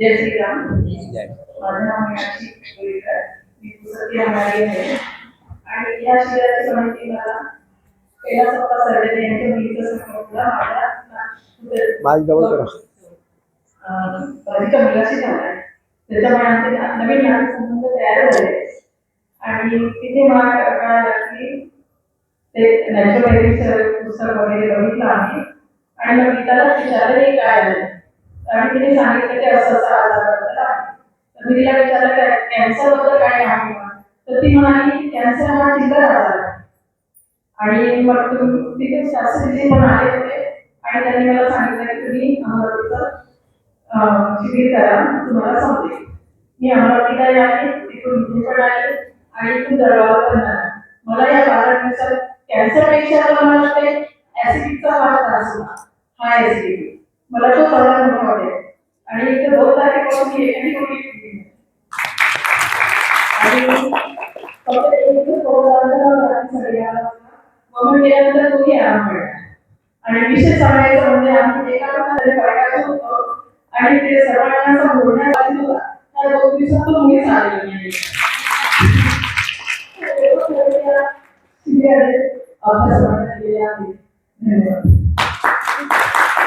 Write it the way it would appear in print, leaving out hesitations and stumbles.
जय श्री राम. जय. माझं नाव मीनाक्षी गोळीकर. मी पुसद या अंगारी आहे आणि या शिबिराची माहिती मला कैलास अप्पा सर्वे यांच्या मुलीचं सांगितलं माईक जवळ करा. माझ्या मुलाशी झालाय. त्याच्यामुळे आमचे नवीन नातेसंबंध तयार झाले आणि तिथे मला कळालं की ते नॅचरोपॅथीचं पुस्तक वगैरे बघितलं आम्ही आणि मग त्याला विचारलं हे काय आहे आणि तिने सांगितलं की असं असं आजाराबद्दल आहे. तर मी तिला विचारलं कॅन्सरबद्दल काय आहे का, तर ती म्हणाली कॅन्सर हा चिल्लर आजार आहे. आणि मग तिथे शास्त्रज्ञ पण आले होते आणि त्यांनी मला सांगितलं की तुम्ही अमरावतीचं शिबिर करा, तुम्हाला समजेल. मी अमरावतीला आले, तिथून इथे पण आले आणि इथून जळगाव पण आले. मला या 12 दिवसात कॅन्सरपेक्षा मला वाटते ऍसिडिटीचा फार त्रास होता, हाय ऍसिडिटी. मला तो सगळ्यात मोठा वाटेल आणि इथे 2 तारखेपासून मी एखादी गोळी घेतली आणि फक्त एक दिवस मग केल्यानंतर तोही आराम मिळाला. आणि विशेष सांगायचं म्हणजे आम्ही एका बायकाचं होतो आणि ते सर्वांना बोलण्यासाठी होता त्या 2 दिवसात तो मुलीच आलेला नाही. अभ्यास केलेला आहे. धन्यवाद.